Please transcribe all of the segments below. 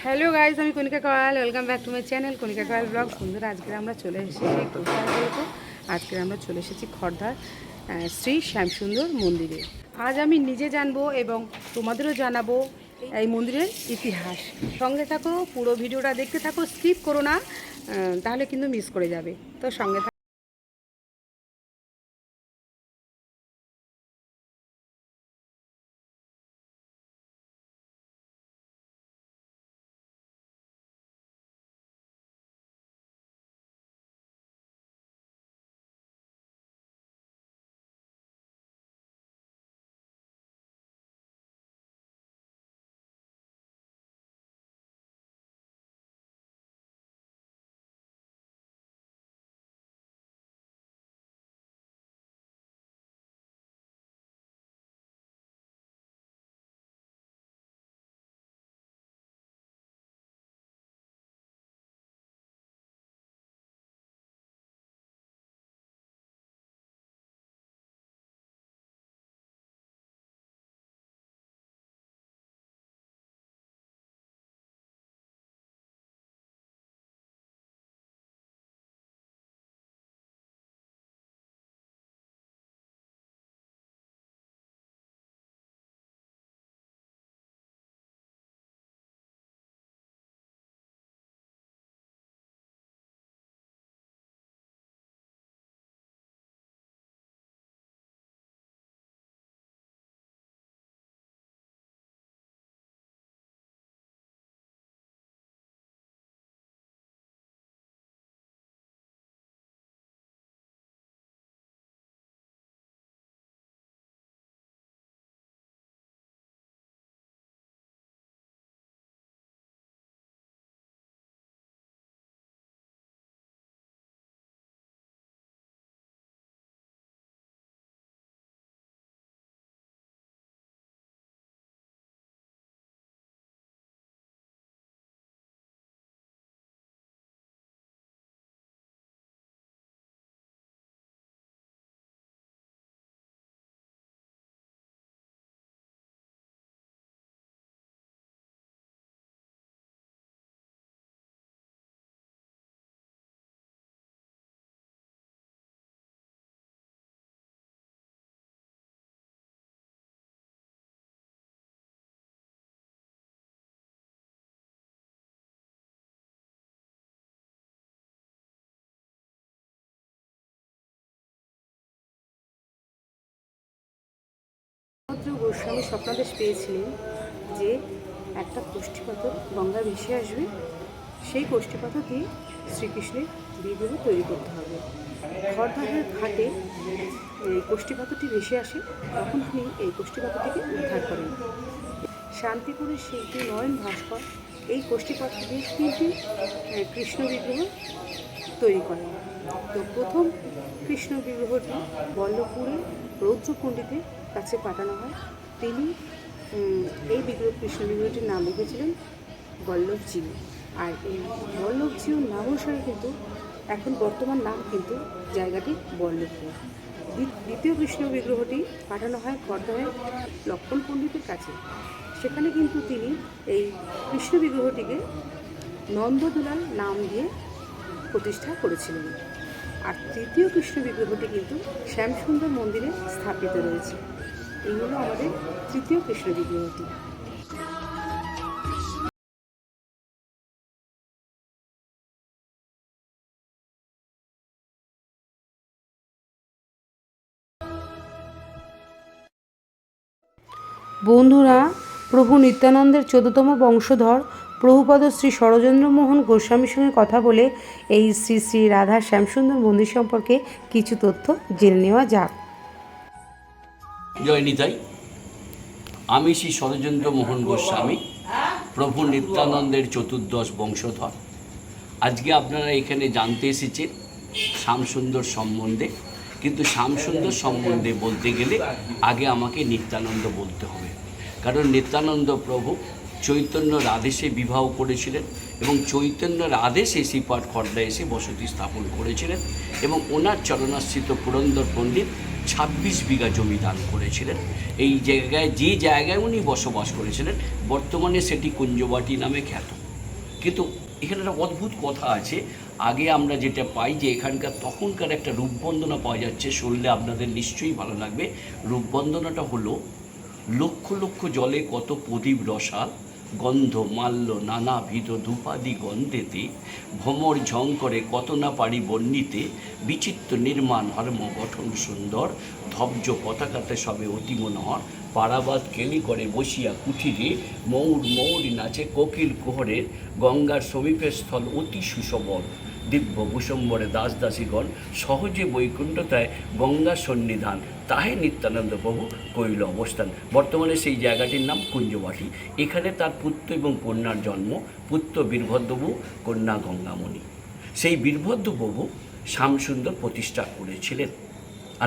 Hello guys, আমি Kanika Koyal. Welcome back to my channel Kanika Koyal blog. বন্ধুরা, আজকে আমরা চলে এসেছি কোথায় বলবো? আজকে আমরা চলে এসেছি খড়দার শ্রী শ্যামসুন্দর মন্দিরে। আজ আমি নিজে জানবো এবং তোমাদেরও জানাবো এই মন্দিরের ইতিহাস। সঙ্গে থাকো, পুরো ভিডিওটা দেখতে থাকো, স্কিপ করো না, তাহলে কিন্তু মিস করে যাবে। তো সঙ্গে থাকো। গোস্বামী স্বপ্নাদেশ পেয়েছিলেন যে একটা কোষ্ঠী পাথর গঙ্গা ভেসে আসবে, সেই কোষ্ঠী পাথর দিয়ে শ্রীকৃষ্ণের বিগ্রহ তৈরি করতে হবে। খড়দাহের ঘাটে এই কোষ্ঠী পাথরটি ভেসে আসে, তখন তিনি এই কোষ্ঠী পাথরটিকে উদ্ধার করেন। শান্তিপুরের শিল্পী নয়ন ভাস্কর এই কোষ্ঠী পাথর দিয়ে 3টি কৃষ্ণ বিগ্রহ তৈরি করেন। তো প্রথম কৃষ্ণ বিগ্রহটি বল্লভপুরে রৌদ্র পণ্ডিতের কাছে পাঠানো হয়। তিনি এই কৃষ্ণ বিগ্রহটির নাম লিখেছিলেন বল্লভজিউ। আর এই বল্লভজিউ নাম অনুসারে কিন্তু এখন বর্তমান নাম কিন্তু জায়গাটি বল্লভপুর। দ্বিতীয় কৃষ্ণ বিগ্রহটি পাঠানো হয় খড়দহের লক্ষ্মণ পণ্ডিতের কাছে। সেখানে কিন্তু তিনি এই কৃষ্ণ বিগ্রহটিকে নন্দদুলাল নাম দিয়ে প্রতিষ্ঠা করেছিলেন। আর তৃতীয় কৃষ্ণ বিগ্রহটি কিন্তু শ্যামসুন্দর মন্দিরে স্থাপিত রয়েছে। এই হলো আমাদের তৃতীয় কৃষ্ণ বিগ্রহটি। বন্ধুরা, প্রভু নিত্যানন্দের 14তম বংশধর প্রভুপাদ শ্রী শরৎচন্দ্রমোহন গোস্বামীর সঙ্গে কথা বলে এই শ্রী শ্রী রাধা শ্যামসুন্দর মন্দির সম্পর্কে কিছু তথ্য জেনে নেওয়া যাক। জয় নিতাই। আমি শ্রী শরৎচন্দ্রমোহন গোস্বামী, প্রভু নিত্যানন্দের 14দশ বংশধর। আজকে আপনারা এখানে জানতে এসেছেন শ্যামসুন্দর সম্বন্ধে, কিন্তু শ্যামসুন্দর সম্বন্ধে বলতে গেলে আগে আমাকে নিত্যানন্দ বলতে হবে। কারণ নিত্যানন্দ প্রভু চৈতন্যর আদেশে বিবাহ করেছিলেন এবং চৈতন্যের আদেশে শ্রীপাঠ খড়দা এসে বসতি স্থাপন করেছিলেন এবং ওনার চরণাশ্রিত পুরন্দর পণ্ডিত 26 বিঘা জমি দান করেছিলেন। এই জায়গায় যে জায়গায় উনি বসবাস করেছিলেন বর্তমানে সেটি কুঞ্জবাটি নামে খ্যাত। কিন্তু এখানে একটা অদ্ভুত কথা আছে। আগে আমরা যেটা পাই যে এখানকার তখনকার একটা রূপবন্দনা পাওয়া যাচ্ছে, শুনলে আপনাদের নিশ্চয়ই ভালো লাগবে। রূপবন্দনাটা হলো লক্ষ লক্ষ জলে কত প্রদীপ রসাল, গন্ধ মাল্য নানাবিধ ধূপাদি গন্ধেতে, ভ্রমর ঝং করে কত না পারি বর্ণিতে, বিচিত্র নির্মাণ হর্ম গঠন সুন্দর, ধবজ পতাকাতে সবে অতি মনোহর, পারাবাদ কেলি করে বসিয়া কুঠিরে, মৌর মৌরি নাচে কোকিল কুহরের, গঙ্গার সমীপের স্থল অতি সুশোভন, দিব্য ভূষম্বরে দাস দাসীগণ সহজে বৈকুণ্ঠতায় গঙ্গা সন্নিধান, তাহে নিত্যানন্দ প্রভু কইল অবস্থান। বর্তমানে সেই জায়গাটির নাম কুঞ্জবাটি। এখানে তার পুত্র এবং কন্যার জন্ম। পুত্র বীরভদ্রবাবু, কন্যা গঙ্গামণি। সেই বীরভদ্রবাবু শ্যামসুন্দর প্রতিষ্ঠা করেছিলেন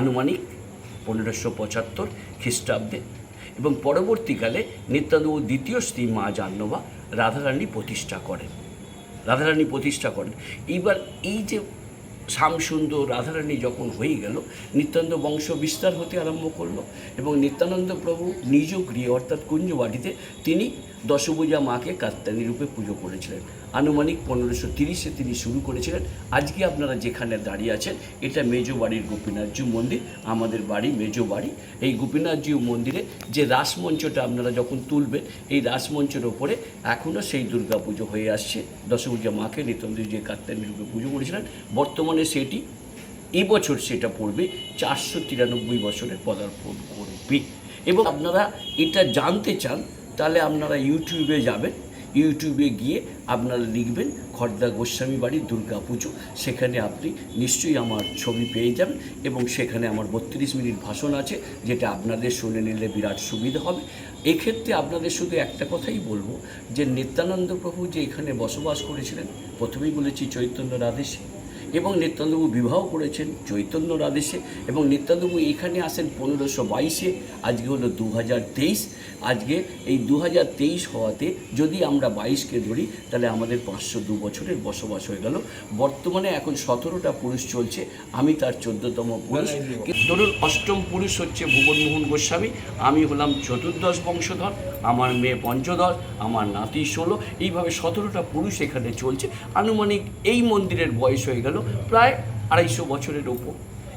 আনুমানিক 1575 খ্রিস্টাব্দে, এবং পরবর্তীকালে নিত্যানন্দবাবু দ্বিতীয় স্ত্রী মা জাহ্নবা রাধারানী প্রতিষ্ঠা করেন। এইবার এই যে শ্যামসুন্দর রাধারানী যখন হয়ে গেল, নিত্যানন্দ বংশ বিস্তার হতে আরম্ভ করলো, এবং নিত্যানন্দ প্রভু নিজ গৃহে অর্থাৎ কুঞ্জবাটিতে তিনি দশভুজা মাকে কাত্যায়নী রূপে পুজো করেছিলেন। আনুমানিক 1530-এ তিনি শুরু করেছিলেন। আজকে আপনারা যেখানে দাঁড়িয়ে আছেন এটা মেজবাড়ির গোপীনাথজিউ মন্দির, আমাদের বাড়ি মেজবাড়ি। এই গোপীনাথজিউ মন্দিরে যে রাসমঞ্চটা আপনারা যখন তুলবেন, এই রাসমঞ্চের ওপরে এখনও সেই দুর্গা পুজো হয়ে আসছে। দশভুজা মাকে নিত্যানন্দ যে কাত্যায়নী রূপে পুজো করেছিলেন, বর্তমানে সেটি এবছর সেটা পড়বে 493 বছরে পদার্পণ করবে। এবং আপনারা এটা জানতে চান তাহলে আপনারা ইউটিউবে যাবেন, ইউটিউবে গিয়ে আপনারা লিখবেন খড়দা গোস্বামী বাড়ির দুর্গা পুজো, সেখানে আপনি নিশ্চয়ই আমার ছবি পেয়ে যাবেন, এবং সেখানে আমার 32 মিনিট ভাষণ আছে, যেটা আপনাদের শুনে নিলে বিরাট সুবিধা হবে। এক্ষেত্রে আপনাদের শুধু একটা কথাই বলবো যে নিত্যানন্দ প্রভু যে এখানে বসবাস করেছিলেন, প্রথমেই বলেছি চৈতন্যর আদেশে, এবং নিত্যানন্দবাবু বিবাহ করেছেন চৈতন্যর আদেশে, এবং নিত্যানন্দবাবু এখানে আসেন 1522-এ। আজকে হলো 2023। আজকে এই 2023 হওয়াতে যদি আমরা 22কে ধরি তাহলে আমাদের 502 বছরের বসবাস হয়ে গেল। বর্তমানে এখন 17টা পুরুষ চলছে, আমি তার 14তম পুরুষ। ধরুন অষ্টম পুরুষ হচ্ছে ভুবনমোহন গোস্বামী, আমি হলাম চতুর্দশ বংশধর, আমার মেয়ে পঞ্চদশ, আমার নাতি 16, এইভাবে 17টা পুরুষ এখানে চলছে। আনুমানিক এই মন্দিরের বয়স হয়ে গেল প্রায় 250 বছরের ওপর,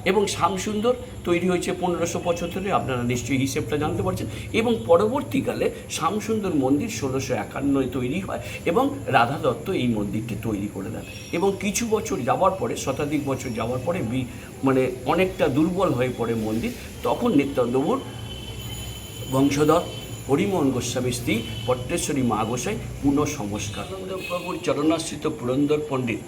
এবং শ্যামসুন্দর তৈরি হয়েছে 1575-এ, আপনারা নিশ্চয়ই হিসেবটা জানতে পারছেন। এবং পরবর্তীকালে শ্যামসুন্দর মন্দির 1651-এ তৈরি হয়, এবং রাধা দত্ত এই মন্দিরটি তৈরি করে দেন। এবং কিছু বছর যাওয়ার পরে, শতাধিক বছর যাওয়ার পরে মানে অনেকটা দুর্বল হয়ে পড়ে মন্দির, তখন নিত্যানন্দবাবুর বংশধর হরিমোহন গোস্বামী স্ত্রী পট্টেশ্বরী মা গোসাই পুনঃসংস্কার। প্রভুর চরণাশ্রিত পুরন্দর পণ্ডিত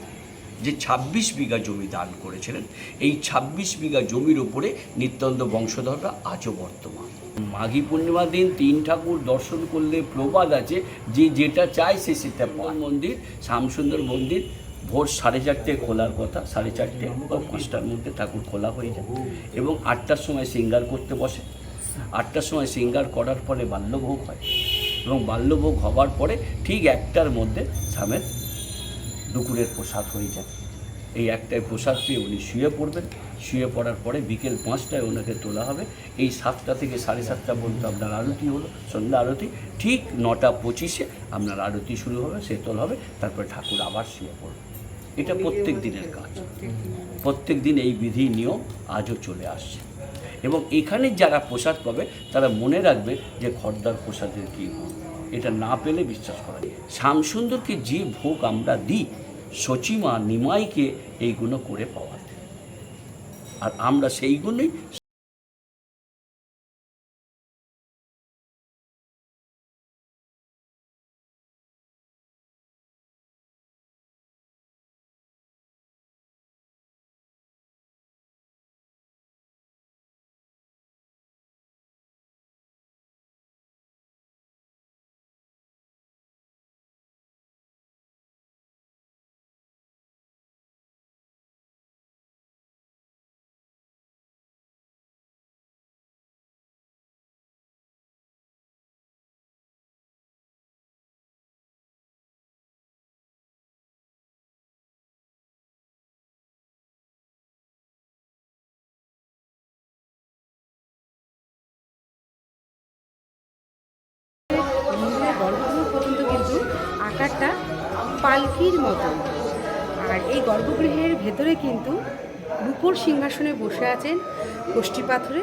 যে 26 বিঘা জমি দান করেছিলেন, এই 26 বিঘা জমির উপরে নিত্যানন্দ বংশধররা আজও বর্তমান। মাঘী পূর্ণিমার দিন 3 ঠাকুর দর্শন করলে প্রবাদ আছে যে যেটা চায় সে সেটা পায়। মন্দির শ্যামসুন্দর মন্দির ভোর 4:30 খোলার কথা, 4:30 বা 5টার মধ্যে ঠাকুর খোলা হয়ে যায়, এবং 8টার সময় শৃঙ্গার করতে বসে। 8টার সময় শৃঙ্গার করার পরে বাল্যভোগ হয়, এবং বাল্যভোগ হওয়ার পরে ঠিক 1টার মধ্যে স্বামীর দুপুরের প্রসাদ হয়ে যায়। এই একটাই প্রসাদ পেয়ে উনি শুয়ে পড়বেন। শুয়ে পড়ার পরে বিকেল 5টায় ওনাকে তোলা হবে। এই 7টা থেকে 7:30 পর্যন্ত আপনার আরতি হলো, সন্ধ্যা আরতি। ঠিক 9:25-এ আপনার আরতি শুরু হবে, সে তোলা হবে, তারপরে ঠাকুর আবার শুয়ে পড়বে। এটা প্রত্যেক দিনের কাজ, প্রত্যেক দিন এই বিধি নিয়ম আজও চলে আসছে। এবং এখানে যারা প্রসাদ পাবে তারা মনে রাখবে যে খড়দার প্রসাদের কী ভোগ, এটা না পেলে বিশ্বাস করা যায়। শ্যামসুন্দরকে যে ভোগ আমরা দিই, সচিমা নিমাইকে এইগুলো করে পাওয়া যায়, আর আমরা সেইগুলোই মন্দিরের গর্ভগৃহ পর্যন্ত কিন্তু আকারটা পালকির মতন। আর এই গর্ভগৃহের ভেতরে কিন্তু রূপোর সিংহাসনে বসে আছেন কষ্টি পাথরে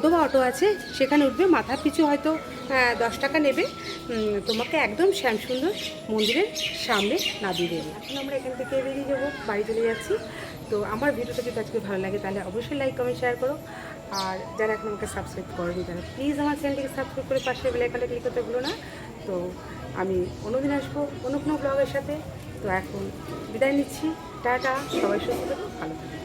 টোটো বা অটো আছে, সেখানে উঠবে। মাথা পিছু হয়তো 10 টাকা নেবে। তোমাকে একদম শ্যামসুন্দর মন্দিরের সামনে নামিয়ে দেবে। এখন আমরা এখান থেকে বেরিয়ে যাবো, বাড়ি চলে যাচ্ছি। তো আমার ভিডিওটা যদি আজকে ভালো লাগে তাহলে অবশ্যই লাইক কমেন্ট শেয়ার করো। আর যারা এখন আমাকে সাবস্ক্রাইব করেনি তারা প্লিজ আমার চ্যানেলটিকে সাবস্ক্রাইব করে পাশে বেল আইকনটা ক্লিক করতে ভুলো না। তো আমি অন্যদিন আসবো অন্য কোনো ব্লগের সাথে। তো এখন বিদায় নিচ্ছি, টাটা, সবাই সুস্থ থাকো, ভালো থাকো।